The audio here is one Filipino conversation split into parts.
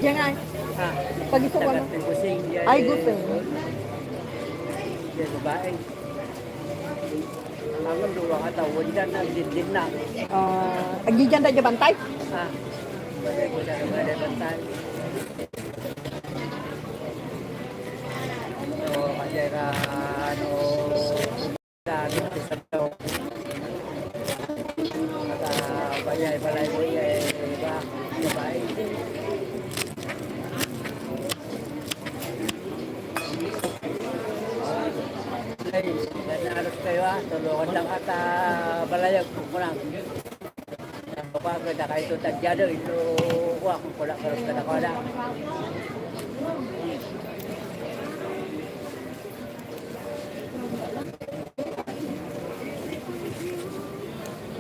Yan ay. Ah, Pag ito wala. tagat ni Busing. Ay, gusto. Yan babae. Ang luwa ka tawon dyan, nagdindin na. Agdiyan tayo bantay. Ah, balik ko siya naman na bantay. So, kaya ka, ano, dami sa daw. Bayay balay mo ba? Babae. Ay, nanaros kayo tulungan lang at balayag ko lang. Kapag na kayo ito tagyado, ito kuha kung pula karos ka na ko na.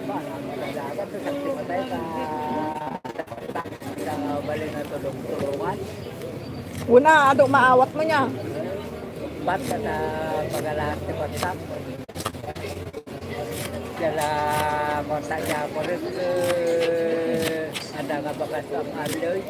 Malalagat ito sa patay sa balik na tulungan. Una, ado maawat mo niya. Ba't ka na pag-alahat ni Patsap? Kaya kontak niya ako rin ada nga bakas ang aloy.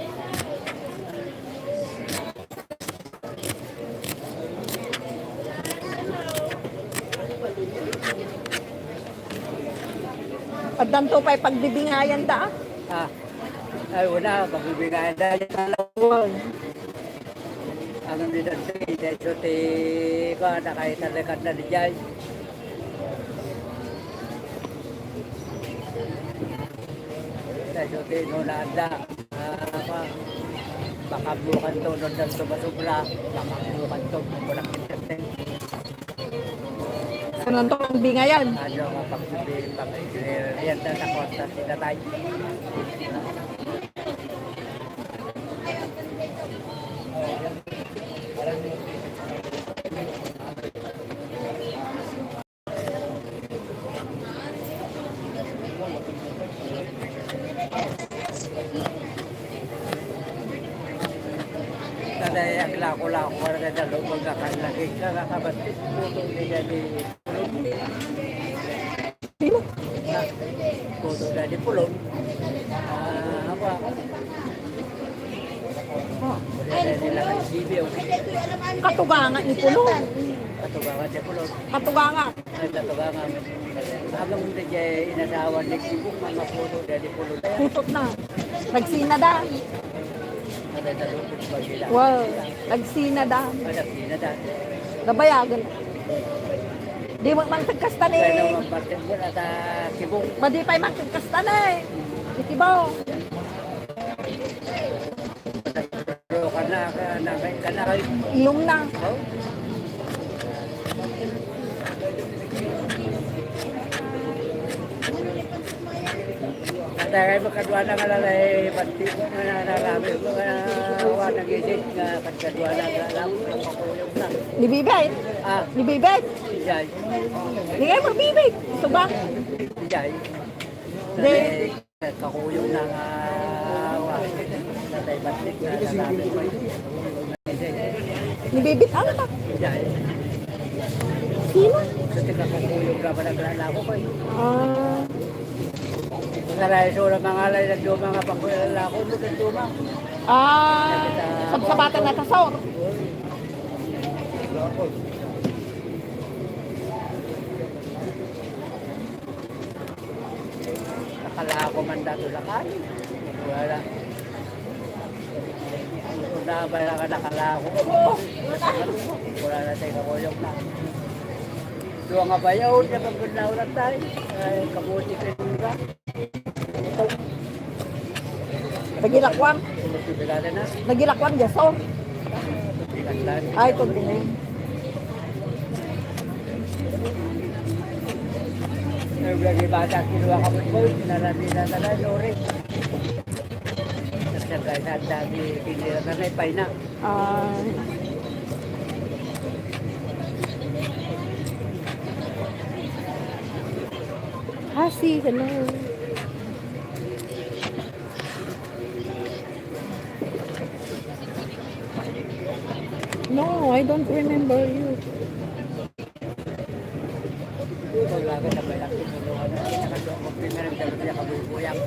At danto pa'y pagbibingayan da. Ay una, pagbibigay dahil sa lawal. Ang dinatay, dahil ti ko, nakahitalikat na di dyan. Dahil ti nunanda, baka bukan to, nung dal sumasubra, baka bukan to, kung walang kintatay. Sanon to ang bingayan. Ano nga pagbibigay, yan na sa konta, sinatay. Nanay ang lako-lako ka na loob magkakalagay ka kakabatis puto nila ni Sino? puto na ni Pulong. Apa? Wala nila kay Sibiyo. Katuganga ni Pulong. Katubangan si Pulong. Katuganga. Ay, katubangan. Habang hindi niya inasawan ni Sibuk, mga puto na ni Pulong. Putot na. Nagsina da. Ada talupin pa sila. Wow. Nagsina da. Ada sina dahil. Nabayagan. Di mo mang tagkasta ni. Kaya naman partin mo na sa Sibuk. Madi pa'y mang tagkasta ni. Itibaw. Pero ka na kayo. Iyong na. Oh? Kaya magkadwa na nga lalay, pati ko nga nalami, mga awa nag-isip nga pagkadwa na nga alam, ang makuyog na. Ni Bibet. Ni Bibet. Ijay, Di kayo magbibig. Ito ba? ijay. Di. Kakuyog na nga awa, natay batik na nalami ko. Ni Bibet. Ano ta? Ijay, Sino? kasi kakuyog na ba naglala ko ko. Naray so na mga alay na duma nga pakulala ko, doon duma. Sabsabatan na tasor. Nakala ko man dato lakan. Wala. Kung nabala ka nakala ko. Wala na tayo kakuyog na. Doon nga bayaw, niya pagkudlaw na tayo. Ay, kabuti ka yung ba? Nagilakwang. Bigala na. Nagilakwang jaso. Bigala. Ay, ito din eh. Naglagi bata, kinuha ka mo. Sinarami na na lori. Nagsagay na at dami pinira na na ipay na. Si, hello. No, I don't remember you. Laga na may laki tulungan na. Nakadok mo pinarang dalo niya kabuyang.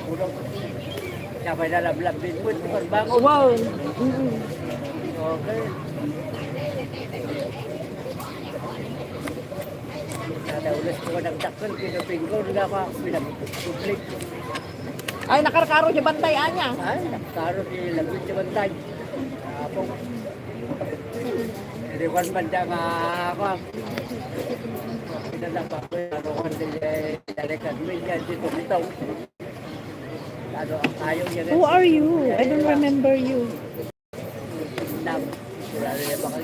Puro. Kapay na lablab din po. Pagbango. Wow. Okay. Nadaulas ko nagtakal. Pinupingkol na ako. Pinapuplik. Ay, nakarkaro niya bantayan niya. Ay, nakakaro ni labit sa bantay. Apong. Iriwan banda nga ako. Pinalapa ko yung arukan nila. Dalikan mo yan dito dito. Ano, ayaw niya rin. Who are you? I don't remember you. Nam. Wala rin yung bakal.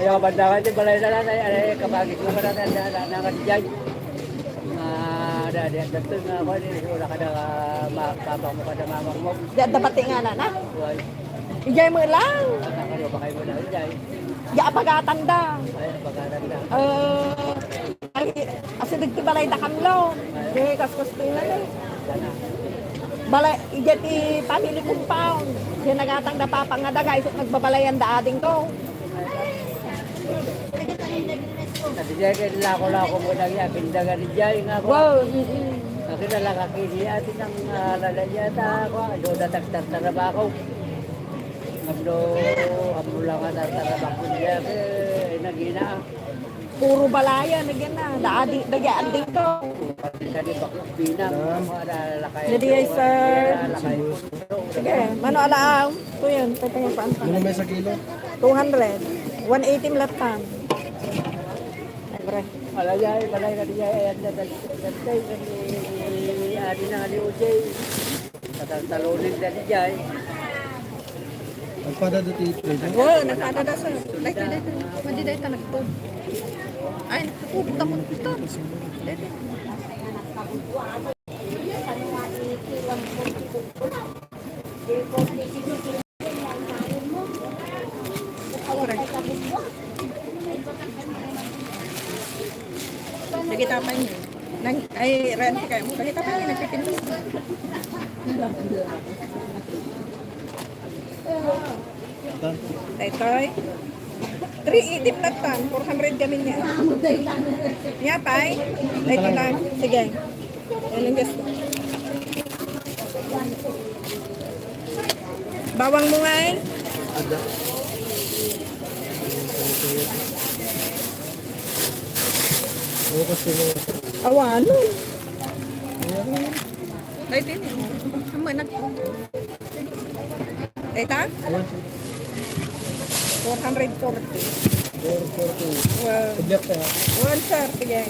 Ayaw bandakan din balay na lang ay kabagit ko na nangadjay. Ada dito nga ako ni wala ka na mapapang mo ka na mamang mo. Dapat nga na. Why? Ijay mo lang. Ano ba kayo mo na ijay? Ya pagatanda. Ay pagkaran na. Asi digti balay da kamlo. Di kaskus pila ni. Sana. Balay ijay ti family compound. Di nagatang da papang nga daga isot nagbabalayan da ading ko. Nadijay kay lako mo na ya pindagan dijay nga ko. Wow. Kasi nalakakili atin ang lalayata ko. Do dataktar trabaho. Ngabdo amulang ka trabaho niya kay nagina. Puro balaya na gina. Daadi ading ko. Kani bakit binang lakay. Jadi ay sir. Sige, mano alaaw? Ito yun, tatay paan pa. Ano may sa kilo? 200. 180 latan. Ay, bre. Balay ka diya ayan na dantay kani adi na ni Ujay. Talunin na diya. Agpada dito ito. Wow, nakadada sa. Dito. Madi dito nagtub. Ay, nagtub. Tapos ito. Dito. Nakita pa niyo. Ay, rent kayo. Nakita pa niyo, nagpipintos. Taytoy. 380 na tan. 400 kami niya. Niya, pay. Taytoy lang. Sige. Yan ang gusto. Bawang mo nga eh. Oo kasi mo. Awano. Ay, din eh. Ama, Eta? 440. 440. Wow. Black ka. One sir, sige.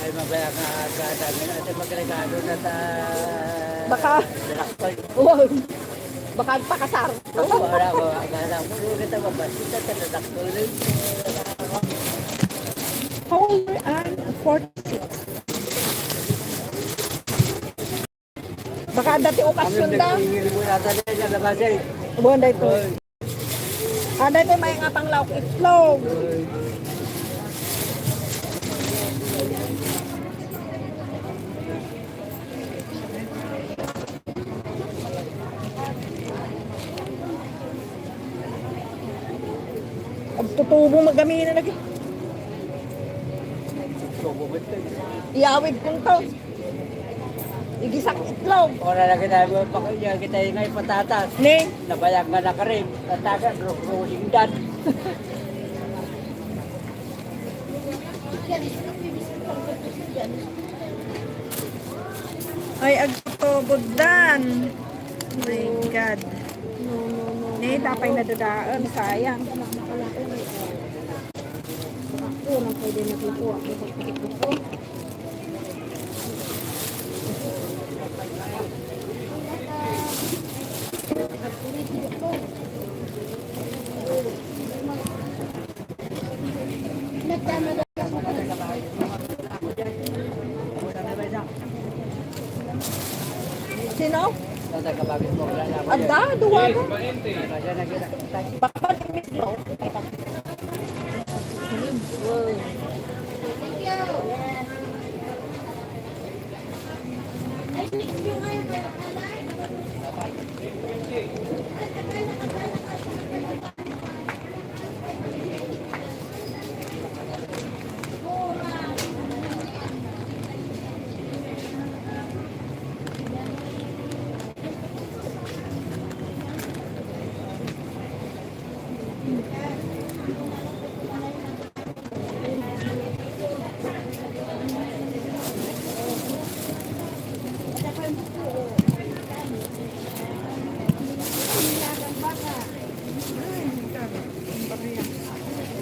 Ay mabaya nga agad natin magregalo na ta. Baka, Dalakpag. wow. Baka pakasar. Wala ko agad mo kita mabasita ta dalakpag. How old are you? 46. Baka dati okasyon da. Ang mo nata na labasay. Buwan da ito. Dati may nga pang lauk itlog. Tutubo magami na lagi. Iawid kong to. Igisak itlog. Ora lagi tayo pakaya kita ingay patatas. Ning. Nabayag nga na karim. Tataga rolling dan. Ay, agto buddan. Oh my God. Ni, tapay na dadaan. Sayang. Ako, nang pwede naglikuha. Sino? Tataga bagit mo wala na ako. Ada, duwago. Kaya nagkita. Baka di mismo.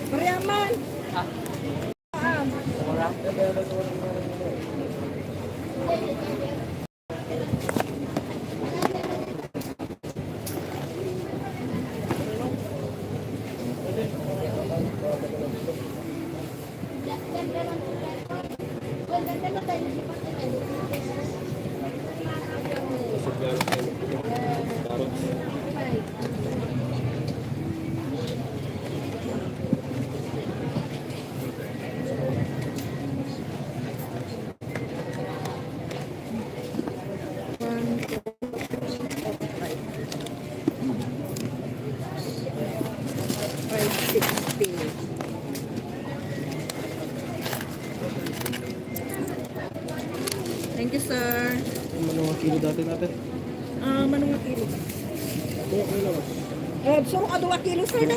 Mariaman! Thank you, sir. Ano mga kilo dati natin? Manong nga kilo. Oo, okay lang. Suro ka 2 kilo, sir, na?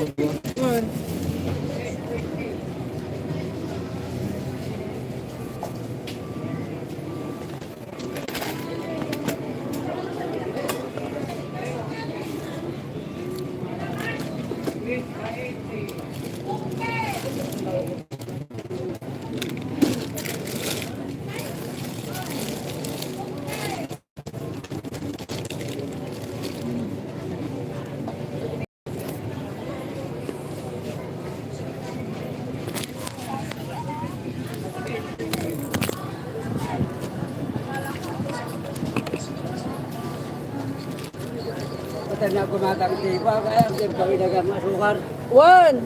Pati na gumagamit ng iba, kaya hindi kami nagmasukar. One.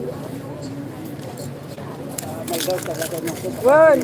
Nag-down ka sa ng sukar. One.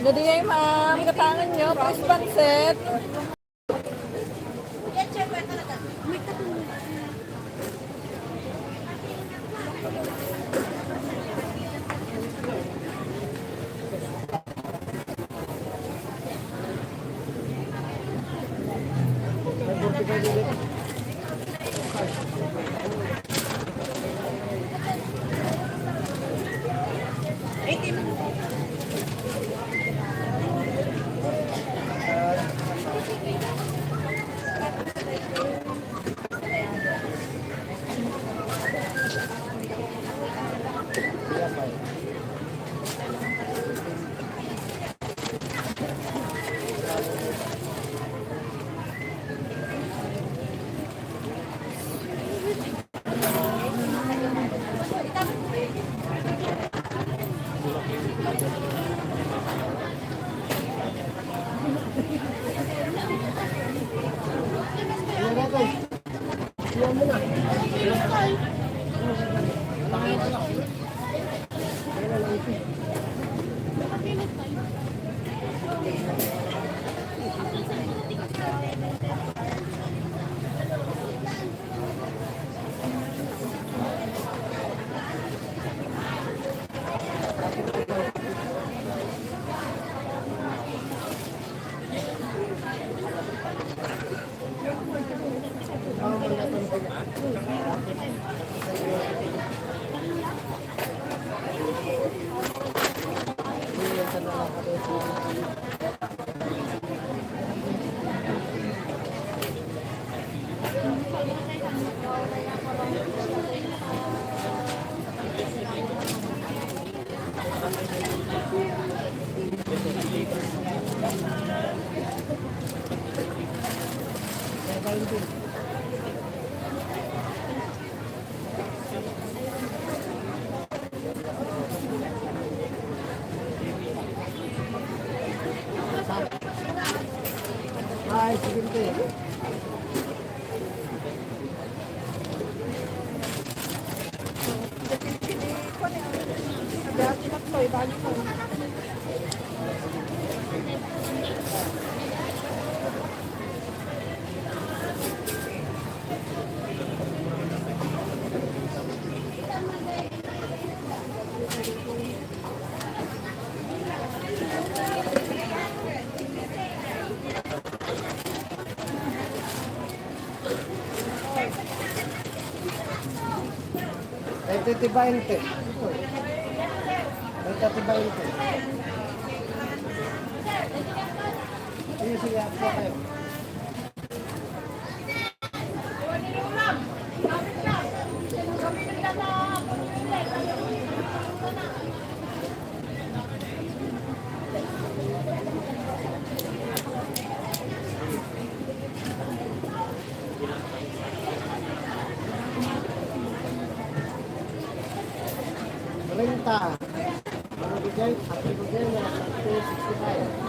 Jadi ay ma'am, katangan nyo, fresh pancit. Ay, sige te. Ay, titibayin te. Ay, titibayin te. Sige, sige, ako kayo. Renta. Bigay, happy bigay na 265.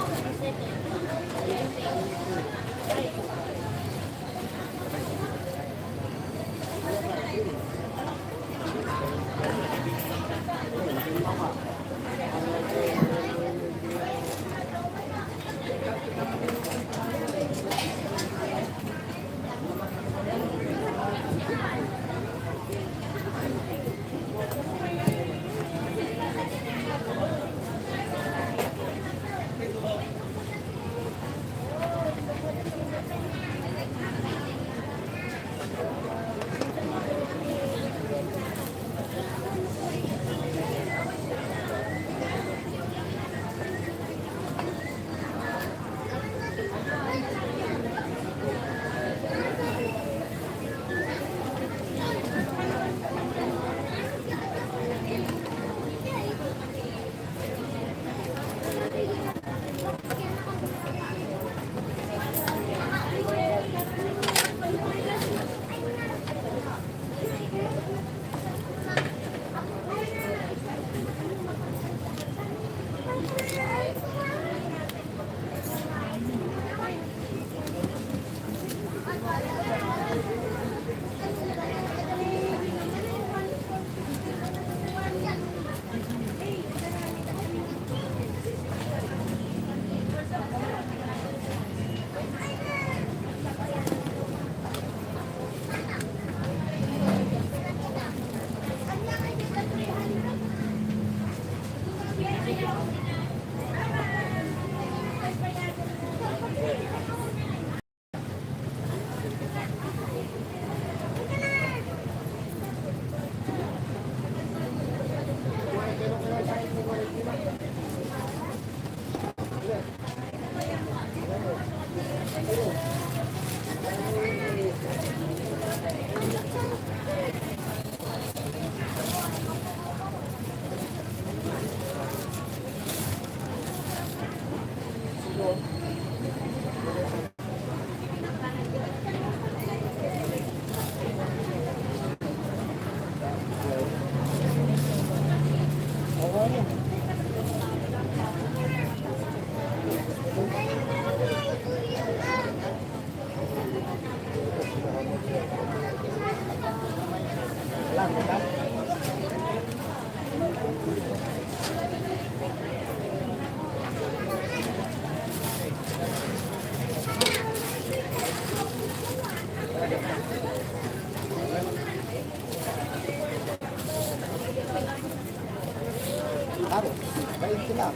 Tapos, 20 lang.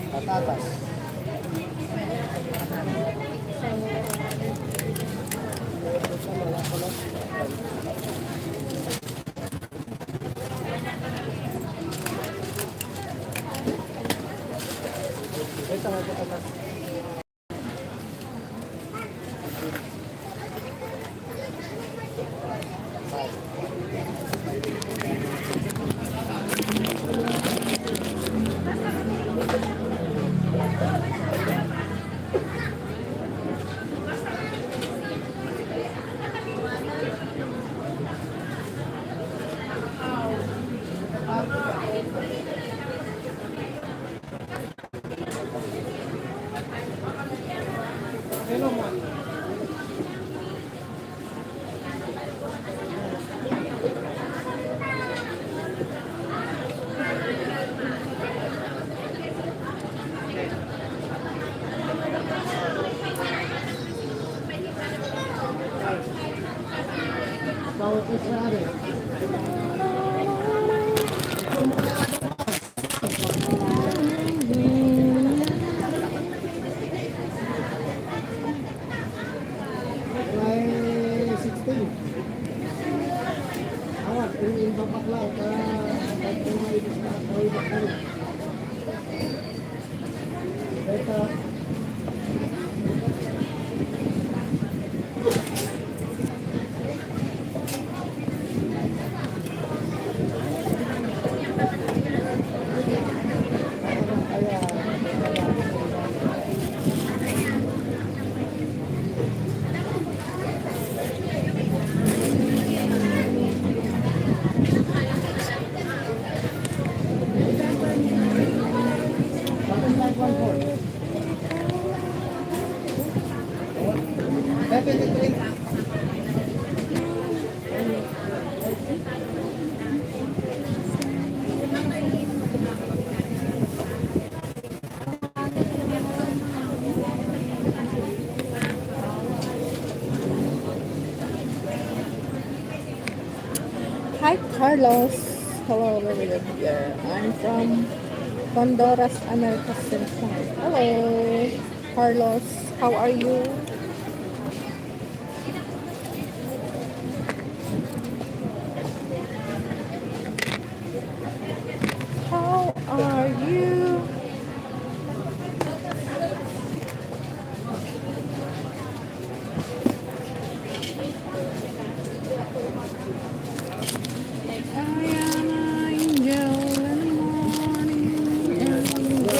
Patatas. Ito nga patatas. Hello, ma. Bawat isa rin. May 16. Awat, yung babaklaw ka kahit kung may ibig na may baklaw. Ito. Hi, Carlos. Hello, everyone. Yeah, I'm from Honduras, America Central. Hello, Carlos. How are you? How are you? I am an angel in the morning, angel.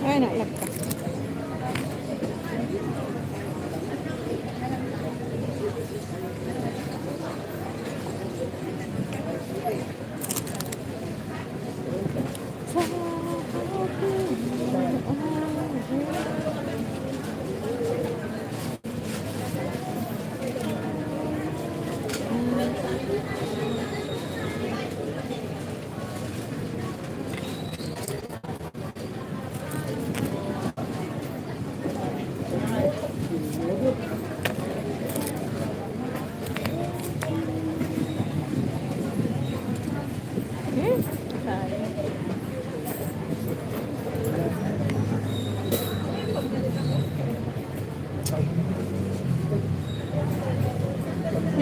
Ay, nalaglag ka.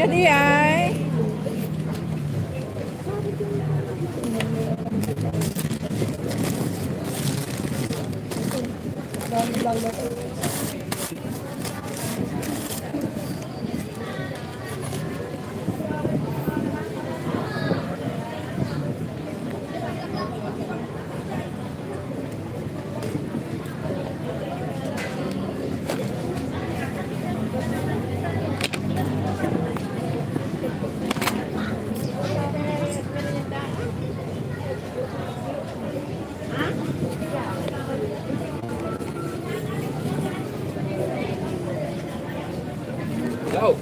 Jadi ay. Go.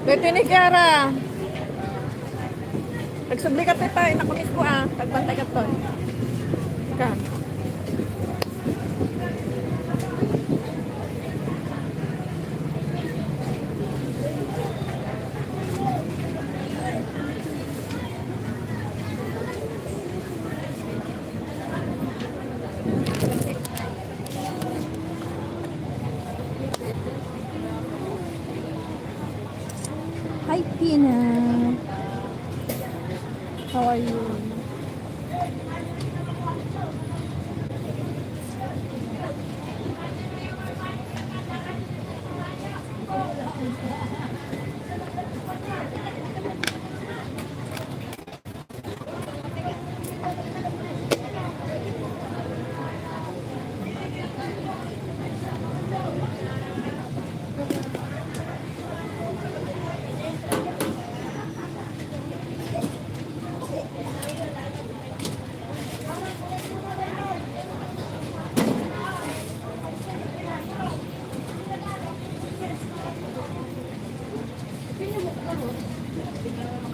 Dito ni Kiara. Nagsubli ka tayo. Nakumis ko Tagbantay ka to. Ika.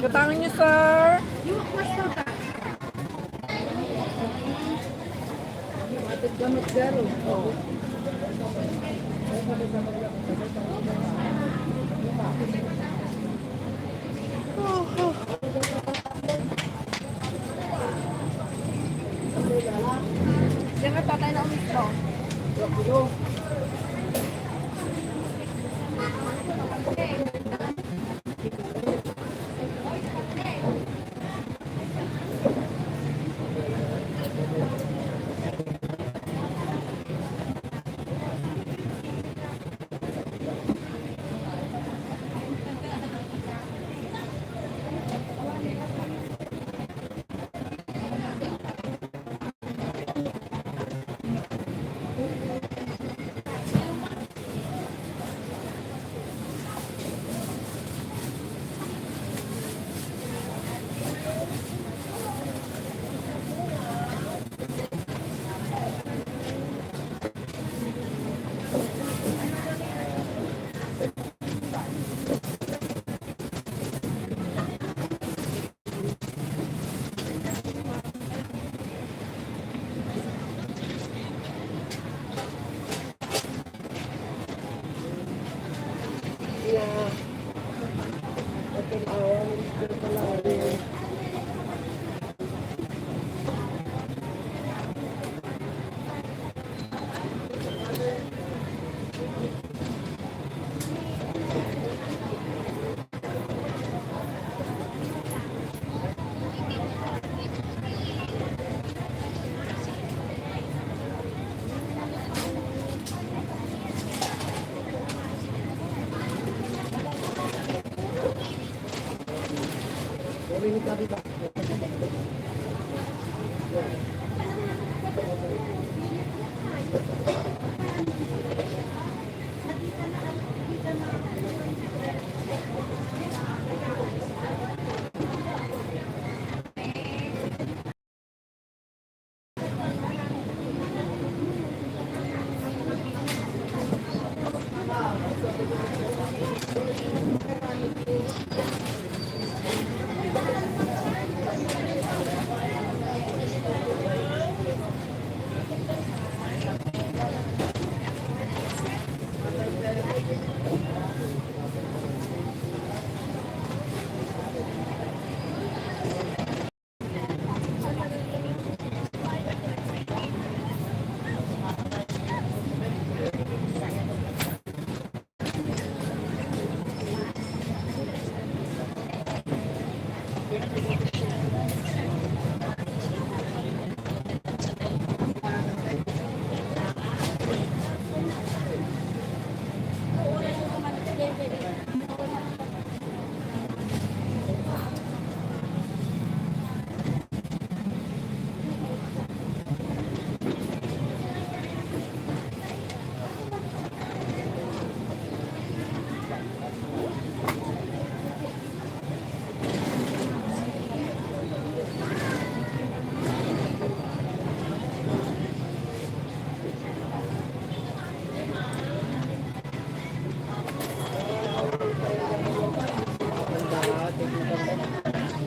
Gutangan niyo, sir. Atit gamot garo. Diyan ka tatay na umis ko.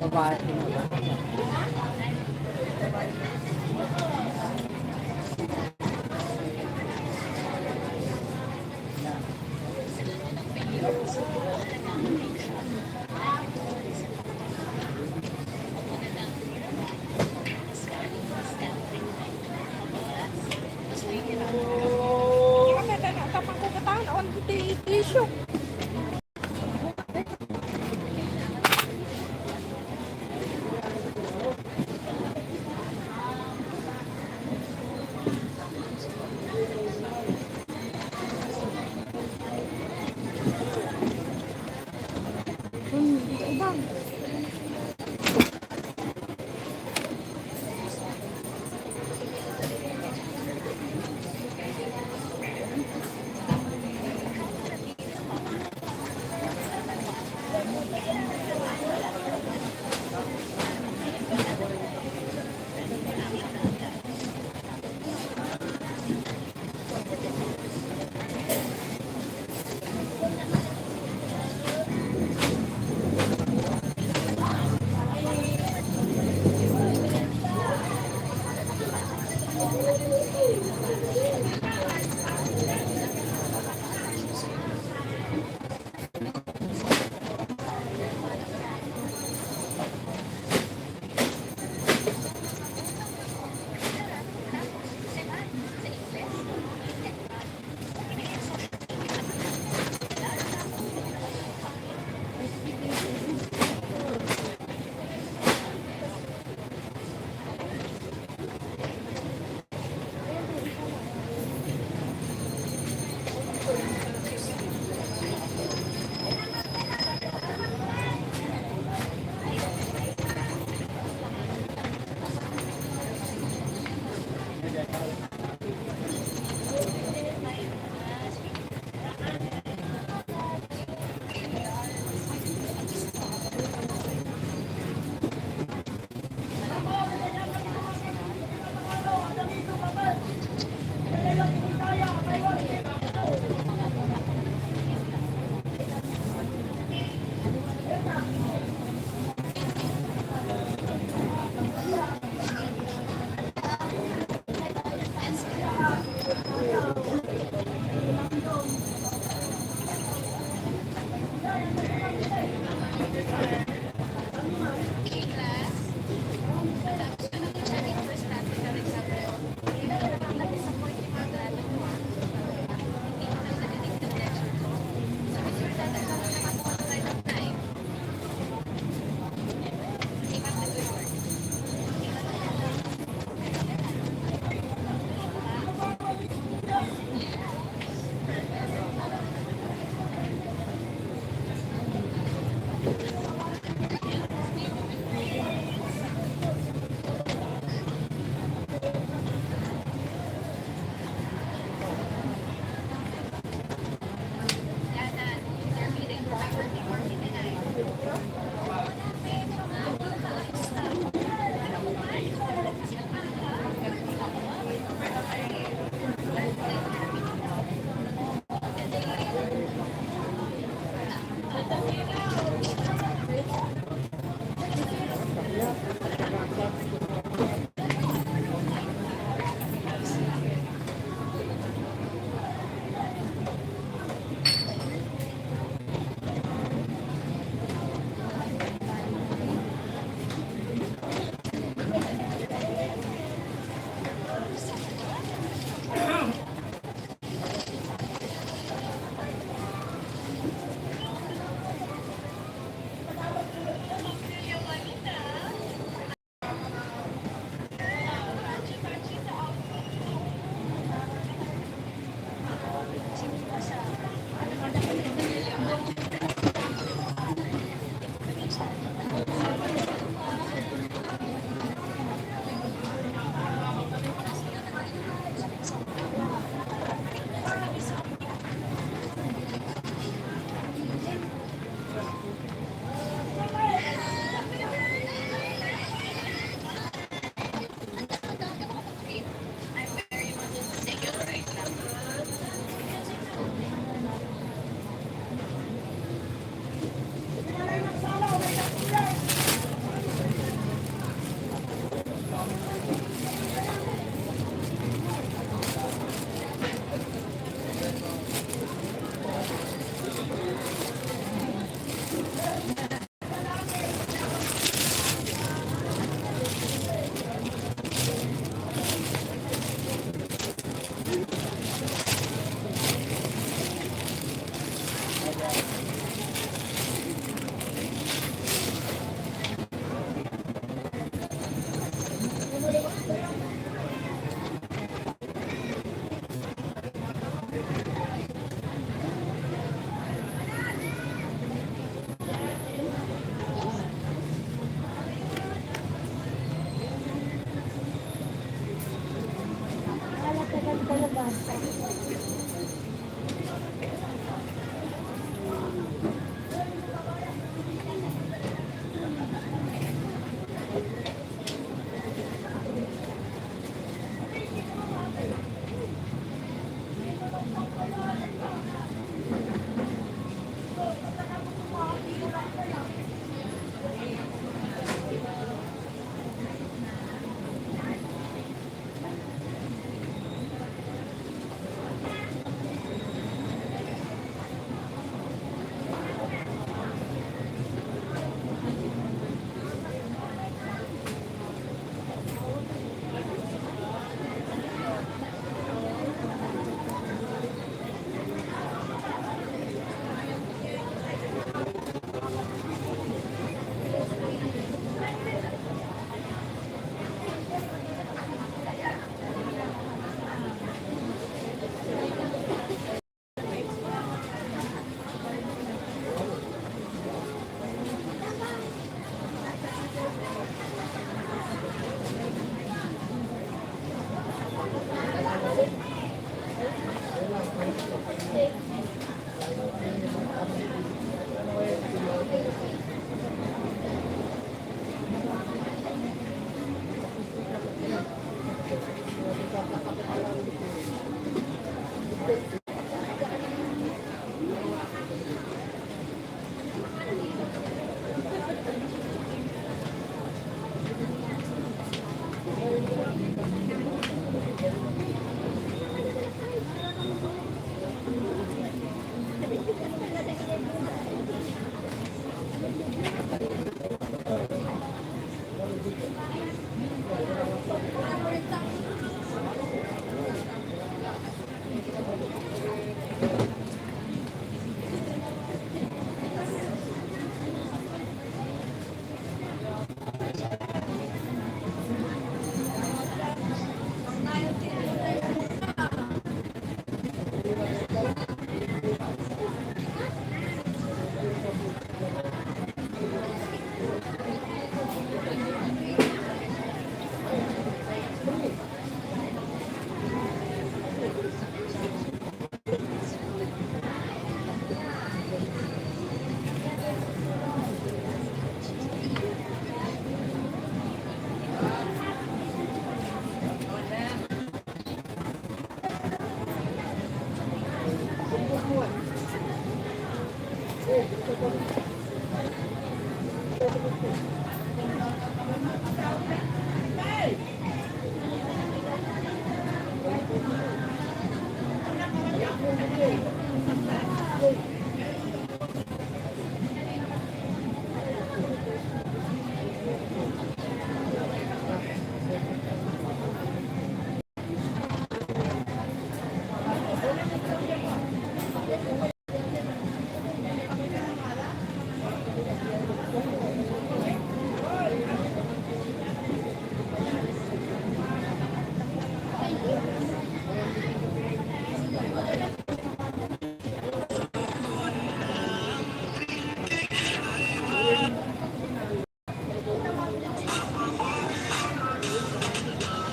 Babae. Tapang ko gutangan. Awan ko tissue.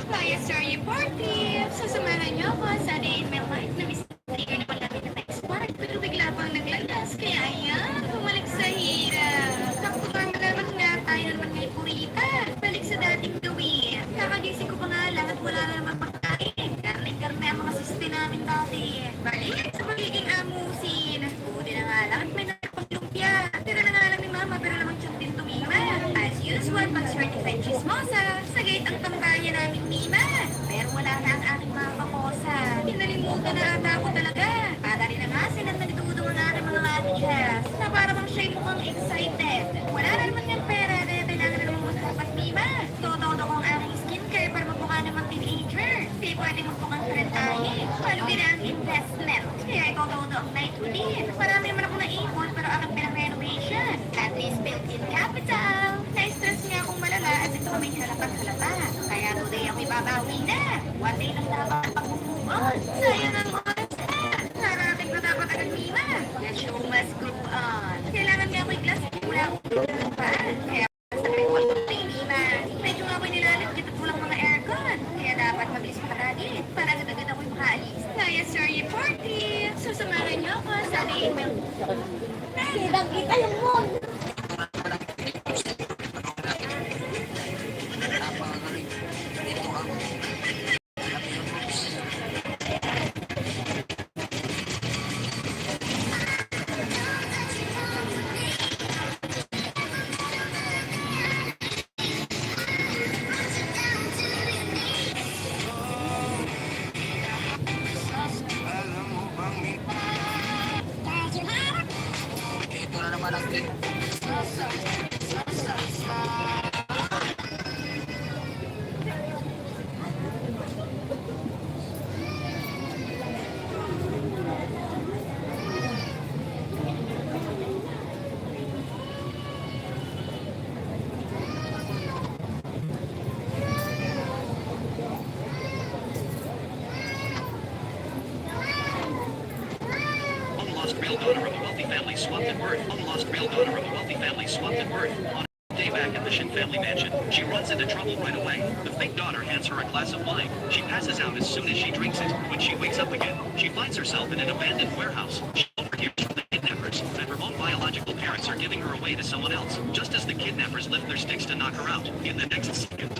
Kaya sir, yung party. Sasamahan niyo ako sa day in my life na mistigan naman namin na next part. Pero bigla pang naglagas. Kaya ayan, bumalik sa hirap. Nakuturma naman nga tayo naman ngayon purita. Balik sa dating gawin. Kakagising ko pa nga lang at wala na naman pagkain. Karne-karne ang mga siste namin dati. Balik sa pagiging amusin. Buti na nga lang at may nakapaglumpia. Tira na nga lang ni mama pero namang tiyang din tumima. As usual, pag-certified chismosa. Sa gate ang tambayan namin Nima. Pero wala na ang aking mga kakosa. Pinalimutan na ata ako talaga. Para rin na nga silang nagdudong ang aking mga manijas. Na para bang siya'y mukhang excited. Wala na naman yung pera dahil kailangan na naman magpapat Nima. Todo-todo ko ang aking skincare para magmukha naman teenager. Di pwede magmukhang trentahe. Palugin na ang investment. Kaya todo-todo ang night routine. Marami naman ako naipon pero aking pinang-renovation. At least built-in capital. Na-stress niya akong malala at ito may halata. Kaya today ako ibabawi na. One day lang dapat ang pagmumubon. Sayang ang oras na. Narating na dapat agad Mima. The show must go on. Kailangan nga ako i-glass mula akong pa. Kaya sa akin wala kay Mima. Medyo nga ako'y nilalagkit at walang mga aircon. Kaya dapat mabilis patagin. Para agad-agad ako'y makaalis. Kaya sir, yung party. Susamahan niyo ako sa day in my... Kitang kita yung moon. Real daughter of a wealthy family swapped at birth. Unlost real daughter of a wealthy family swapped at birth. On a day back at the Shin family mansion, she runs into trouble right away. The fake daughter hands her a glass of wine. She passes out as soon as she drinks it. When she wakes up again, she finds herself in an abandoned warehouse. She overhears from the kidnappers that her own biological parents are giving her away to someone else, just as the kidnappers lift their sticks to knock her out. In the next second...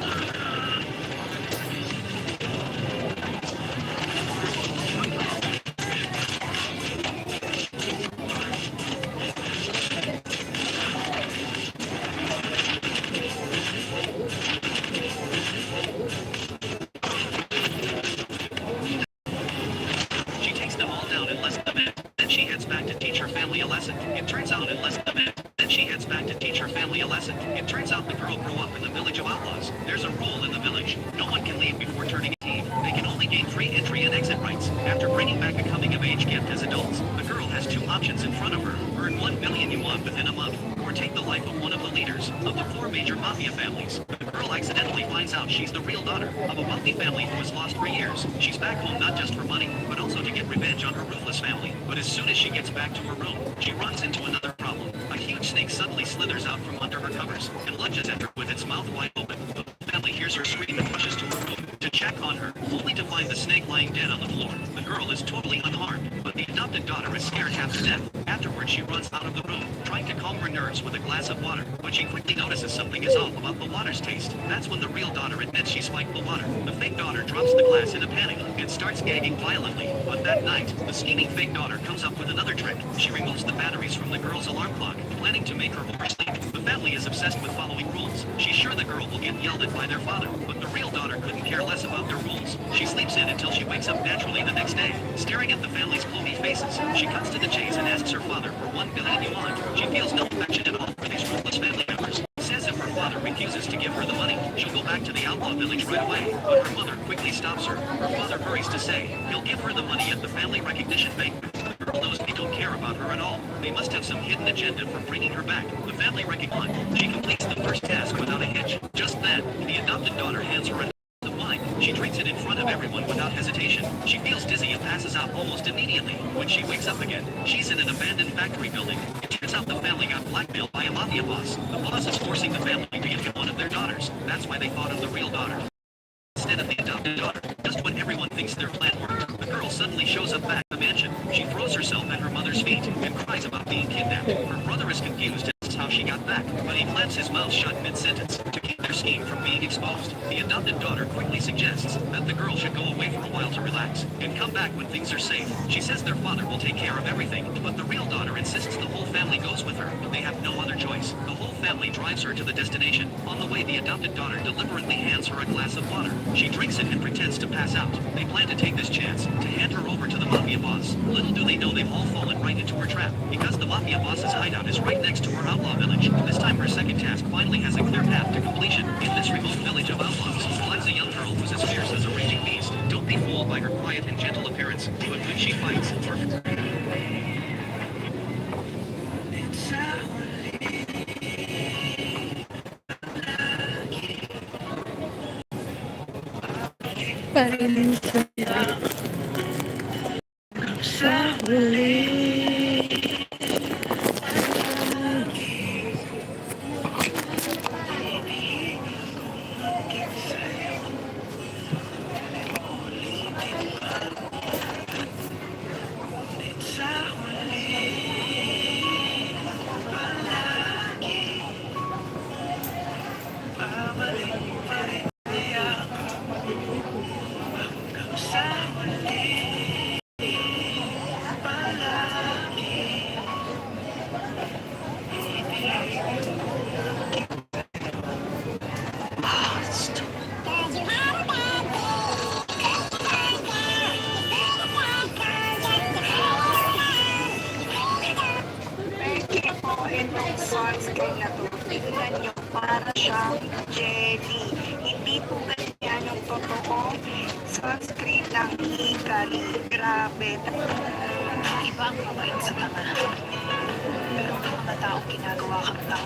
She takes them all down in less than a minute. Then she heads back to teach her family a lesson. It turns out in less than a minute. Then she heads back to teach her family a lesson. It turns out the girl grew up in the village of outlaws. There's a rule in the village. No one can leave before turning 18. They can only gain free entry and exit rights. After bringing back a coming-of-age gift as adults, the girl has two options in front of her. Earn 1 billion yuan within a month, or take the life of one of the leaders of the 4 major mafia families. The girl accidentally finds out she's the real daughter of a wealthy family who was lost for years. She's back home not just for money, but also to get revenge on her ruthless family. But as soon as she gets back to her room, she runs into another problem. A huge snake suddenly slithers out from under her covers and lunges at her with its mouth wide open. The family hears her scream and rushes to her room to check on her, only to find the snake lying dead on the floor. The girl is was totally unharmed, but the adopted daughter is scared half to death. Afterwards, she runs out of the room, trying to calm her nerves with a glass of water, but she quickly notices something is off about the water's taste. That's when the real daughter admits she spiked the water. The fake daughter drops the glass in a panic and starts gagging violently. But that night, the scheming fake daughter comes up with another trick. She removes the batteries from the girl's alarm clock, planning to make her oversleep. The family is obsessed with following rules. She's sure the girl will get yelled at by their father, but the real daughter couldn't care less about their rules. She sleeps in until she wakes up naturally the next day. Staring at the family's gloomy faces, she cuts to the chase and asks her father for 1 billion yuan. She feels no affection at all for these ruthless family members. Says if her father refuses to give her the money, she'll go back to the outlaw village right away. But her mother quickly stops her. Her father hurries to say he'll give her the money at the family recognition banquet. The girl knows they don't care about her at all. They must have some hidden agenda for bringing her back. The family recognition. She completes the first task without a hitch. Just then, the adopted daughter hands her a of wine. She drinks it in front of everyone without hesitation. She feels dizzy and passes out almost immediately. When she wakes up again, she's in an abandoned factory building. It turns out the family got blackmailed by a mafia boss. The boss is forcing the family to give him one of their daughters. That's why they thought of the real daughter instead of the adopted daughter. Just when everyone thinks their plan worked, the girl suddenly shows up back at the mansion. She throws herself at her mother's feet and cries about being kidnapped. Her brother is confused and asks how she got back, but he claps his mouth shut mid-sentence to keep their scheme from being exposed. The adopted daughter quickly suggests that the girl should go away for a while to relax and come back when things are safe. She says their father will take care of everything, but the real daughter insists the whole family goes with her. They have no other choice. The whole family drives her to the destination. On the way, the adopted daughter deliberately hands her a glass of water. She drinks it and pretends to pass out. They plan to take this chance to hand her over to the mafia boss. Little do they know they've all fallen right into her trap, because the mafia boss's hideout is right next to her outlaw village. This time her second task finally has a clear path to completion. In this remote village of outlaws lives a young girl who's as fierce as a raging beast. Don't be fooled by her quiet and gentle appearance, but when she fights, Itong sunscreen na to, tingnan nyo, para siyang jelly. Hindi po ganyan yung totoo sunscreen ng hikari. Grabe. Iba ang mabait sa tanga. Pero ang mga taong ginagawa kang tao.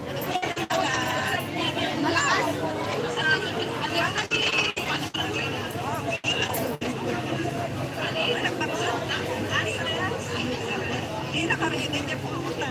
Hindi nakarinig niya pumunta.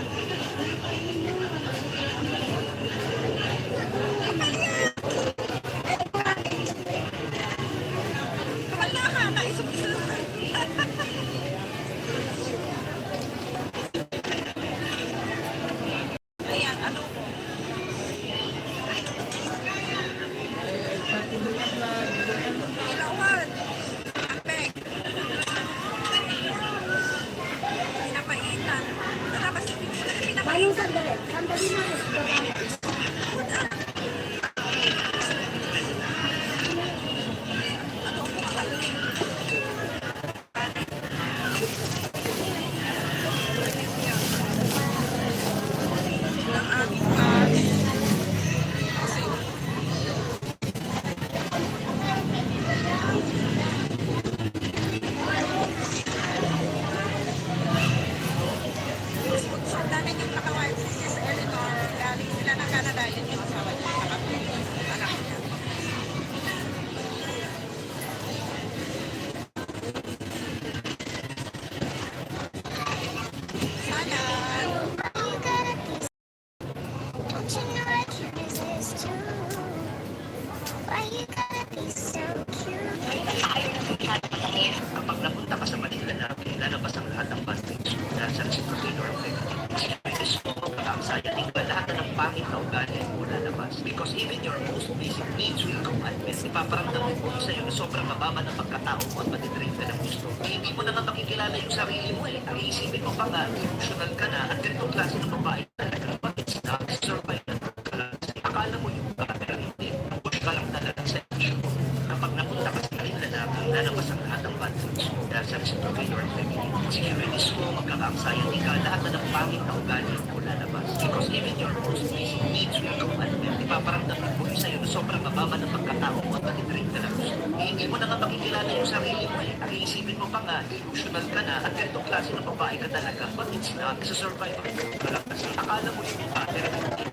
lalabas ang lahat ng bad things dahil sa reciprocator effect. Experience mo magkakasayan ikaw lahat na ng pangit na ugali mo lalabas. Because even your most basic needs will go unmet. Ipaparamdam mo sa iyo na sobrang mababa ng pagkatao mo at matitrain ka ng gusto. Hindi mo na nga makikilala yung sarili mo eh. Ang iisipin mo pa nga, emotional ka na at ganitong klase ng babae talaga. But it's not survival ka lang. Akala mo yung ba, pero hindi. Push ka lang talaga sa issue. Kapag napunta ka sa kaling lalaki, lalabas ang lahat ng bad things mo dahil sa reciprocator effect. Securities mo, magkaka-anxiety ka, lahat na ng pangit na ugali mo lalabas. Because even your most basic needs will go unmet. Ipaparamdam mo sa'yo na sobrang mababa ng pagkatao mo at matitrain ka ng gusto. Hindi mo na nga makikilala yung sarili mo eh. Ang iisipin mo pa nga, emotional ka na at ganitong klase ng babae ka talaga. But it's not. Sa survival ka lang kasi. Akala mo yung pattern hindi.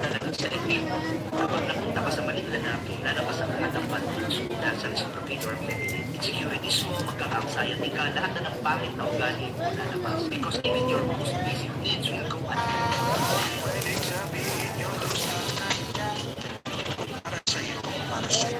Talagang sa issue. Kapag napunta ka sa maling lalaki, lalabas ang lahat ng bad things mo dahil sa reciprocator effect. Insecurities mo, magkaka-anxiety ka, lahat na ng pangit na ugali mo lalabas. Because even your most basic needs will go unmet.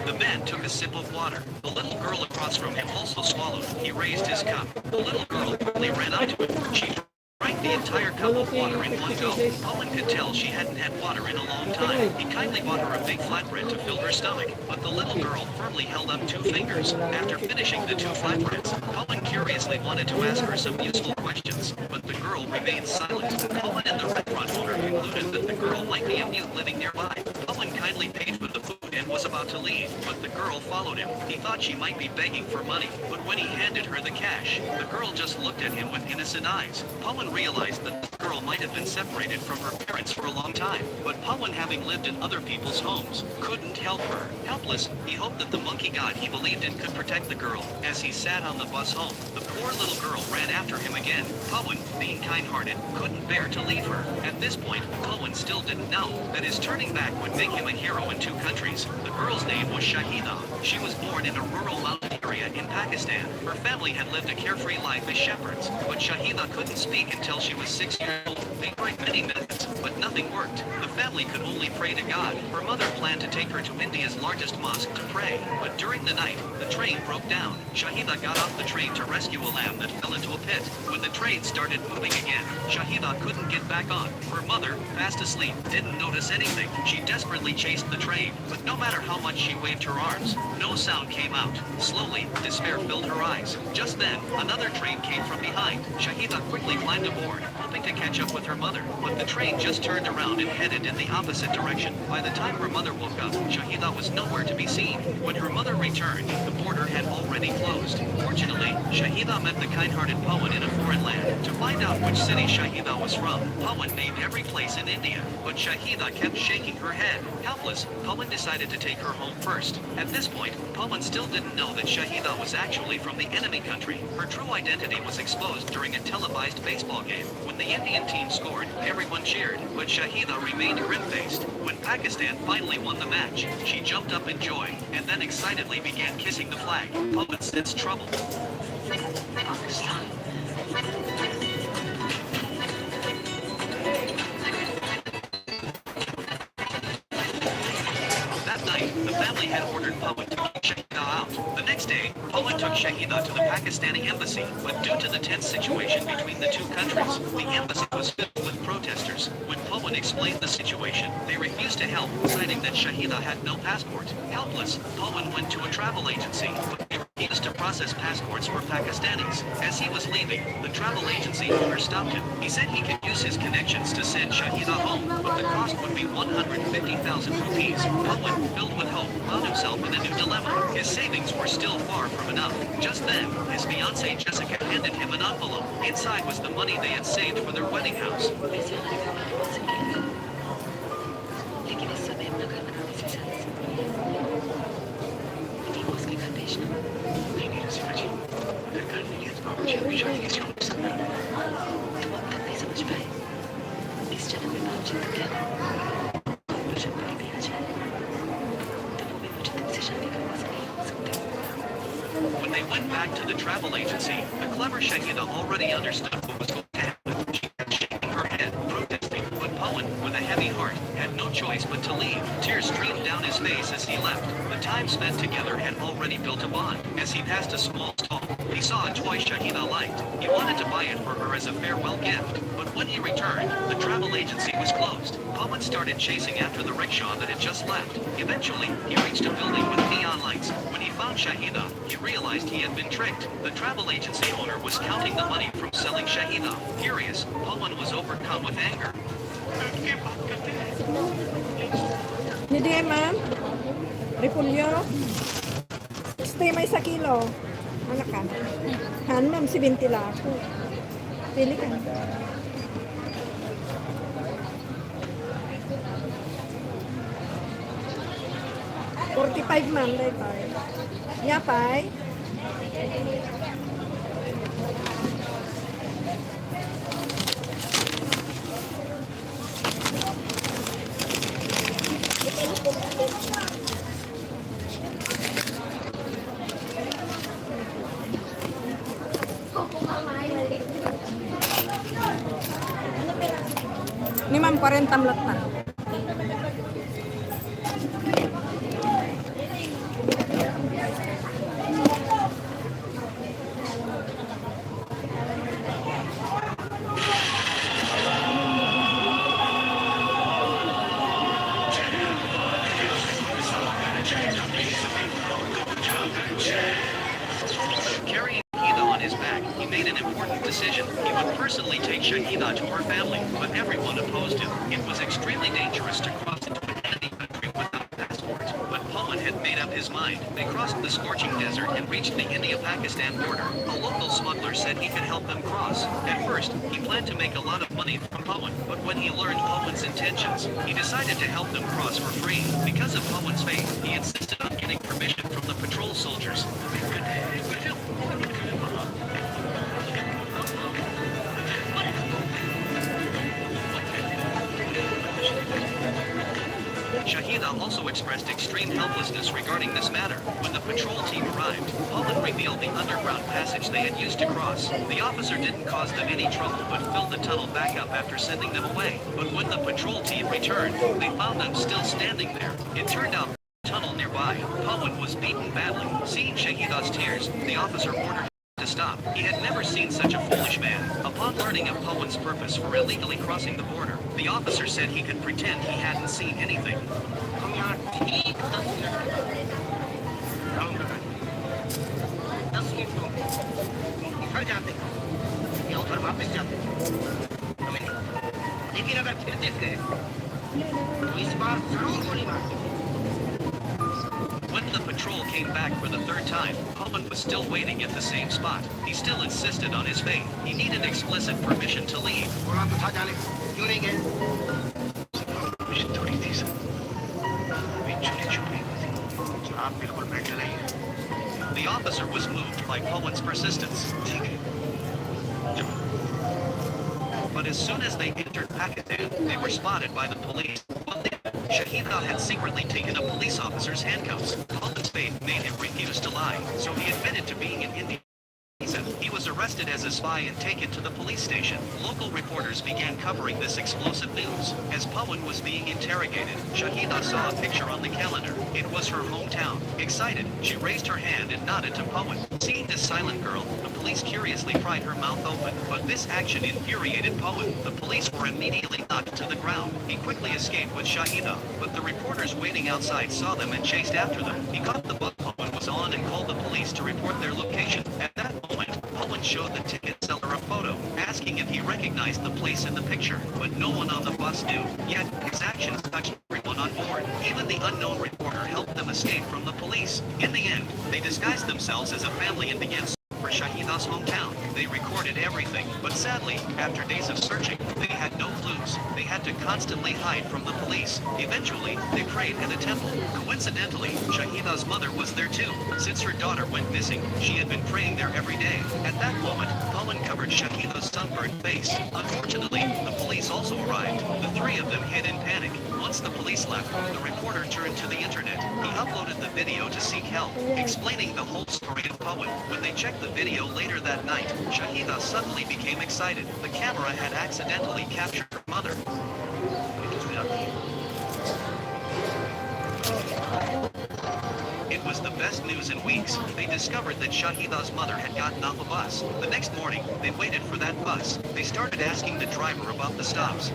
The man took a sip of water. The little girl across from him also swallowed. He raised his cup. The little girl quickly ran up to him. She drank the entire cup of water in one go. Owen could tell she hadn't had water in a long time. He kindly bought her a big flatbread to fill her stomach, but the little girl firmly held up 2 fingers. After finishing the 2 flatbreads, Owen curiously wanted to ask her some useful questions, but the girl remained silent. Owen and the restaurant owner concluded that the girl might be a mute living nearby. Owen kindly paid for the food and was about to leave, but the girl followed him. He thought she might be begging for money, but when he handed her the cash, the girl just looked at him with innocent eyes. Owen realized that the girl might have been separated from her parents for a long time, but Owen, having lived in other people's homes, couldn't help her. Helpless, he hoped that the monkey god he believed in could protect the girl. As he sat on the bus home, the poor little girl ran after him again. Owen, being kind-hearted, couldn't bear to leave her. At this point, Owen still didn't know that his turning back would make him a hero in 2 countries. The girl's name was Shahida. She was born in a rural mountain area in Pakistan. Her family had lived a carefree life as shepherds, but Shahida couldn't speak until she was 6 years old. They tried many methods, but nothing worked. The family could only pray to God. Her mother planned to take her to India's largest mosque to pray, but during the night, the train broke down. Shahida got off the train to rescue a lamb that fell into a pit. When the train started moving again, Shahida couldn't get back on. Her mother, fast asleep, didn't notice anything. She desperately chased the train, but no matter how much she waved her arms, no sound came out. Slowly, despair filled her eyes. Just then, another train came from behind. Shahida quickly climbed aboard, hoping to catch up with her mother, but the train just turned around and headed in the opposite direction. By the time her mother woke up, Shahida was nowhere to be seen. When her mother returned, the border had already closed. Fortunately, Shahida met the kind-hearted Pawan in a foreign land. To find out which city Shahida was from, Pawan named every place in India, but Shahida kept shaking her head. Helpless, Pawan decided to take her home first. At this point, Pawan still didn't know that Shahida was actually from the enemy country. Her true identity was exposed during a televised baseball game. When the Indian team scored, everyone cheered, but Shahida remained grim-faced. When Pakistan finally won the match, she jumped up in joy, and then excitedly began kissing the flag. Pawan sensed trouble. That night, the family had ordered Pawan to kick Shahida out. The next day, Pawan took Shahida to the Pakistani embassy, but due to the tense situation between the 2 countries, the embassy was filled with protesters. When Pawan explained the situation, they refused to help, citing that Shahida had no passport. Helpless, Pawan went to a travel agency, but they refused to process passports for Pakistanis. As he was leaving, the travel agency owner stopped him. He said he could use his connections to send Shahida home, but the cost would be 150,000 rupees. Pawan, filled with hope, found himself in a new dilemma. His savings were still far from enough. Just then, his fiancée Jessica handed him an envelope. Inside was the money they had saved for their wedding house. When they went back to the travel agency, the clever Shahida already understood what was going to happen. She kept shaking her head, protesting, but Pawan, with a heavy heart, had no choice but to leave. Tears streamed down his face as he left. The time spent together had already built a bond. As he passed a small stall, He saw a toy Shahida liked. He wanted to buy it for her as a farewell gift. But when he returned, the travel agency was closed. Pawan started chasing after the rickshaw that had just left. Eventually, he reached a building with neon lights. When he found Shahida, he realized he had been tricked. The travel agency owner was counting the money from selling Shahida. Furious, Pawan was overcome with anger. Hindi ma'am. Repolyo. Stay may sa kilo. Ano ka? Han ma'am, 70 lang ako. Pili ka. $45 ma'am, daypay. Yapay. Ni ma'am, 40 tamlat na. Carrying Shahida on his back, he made an important decision. He would personally take Shahida to her family, but everyone opposed him. It was extremely dangerous to cross into an enemy country without passports. But Pawan had made up his mind. They crossed the scorching desert and reached the India-Pakistan border. A local smuggler said he could help them cross. At first, he planned to make a lot of money from Pawan, but when he learned Pawan's intentions, he decided to help them cross for free. Because of Pawan's faith, he insisted on getting permission from the patrol soldiers. Shahida also expressed extreme helplessness regarding this matter. When the patrol team arrived, Pawan revealed the underground passage they had used to cross. The officer didn't cause them any trouble but filled the tunnel back up after sending them away. But when the patrol team returned, they found them still standing there. It turned out the tunnel nearby, Pawan was beaten badly. Seeing Shahida's tears, the officer ordered to stop. He had never seen such a foolish man. Upon learning of Pawan's purpose for illegally crossing the border, the officer said he could pretend he hadn't seen anything. When the patrol came back for the third time, Pawan was still waiting at the same spot. He still insisted on his faith. He needed explicit permission to leave. The officer was moved by Pawan's persistence. But as soon as they entered Pakistan, they were spotted by the police. Shahida had secretly taken a police officer's handcuffs. Pawan's faith made him refuse to lie, so he admitted to being in India. He was arrested as a spy and taken to the police station. Local reporters began covering this explosive news. As Pawan was being interrogated, Shahida saw a picture on the calendar. It was her hometown. Excited, she raised her hand and nodded to Pawan. Seeing this silent girl, the police curiously pried her mouth open. But this action infuriated Pawan. The police were immediately knocked to the ground. He quickly escaped with Shahida, but the reporters waiting outside saw them and chased after them. He got the bus Pawan was on and called the police to report their location. At that moment, Pawan showed the ticket seller a photo, asking if he recognized the place in the picture, but no one on the bus knew. Yet, his actions touched everyone on board. Even the unknown reporter helped them escape from the police. In the end, they disguised themselves as a family and began for Shahida's hometown. They recorded everything, but sadly, after days of searching, they had no clues. They had to constantly hide from the police. Eventually, they prayed at a temple. Coincidentally, Shahida's mother was there too. Since her daughter went missing, she had been praying there every day. At that moment, Pawan covered Shahida's sunburned face. Unfortunately, the police also arrived. The three of them hid in panic. Once the police left, the reporter turned to the internet. He uploaded the video to seek help, explaining the whole story of Pawan. When they checked the video later that night, Shahida suddenly became excited. The camera had accidentally captured her mother. It was the best best news in weeks. They discovered that Shahida's mother had gotten off a bus. The next morning, they waited for that bus. They started asking the driver about the stops.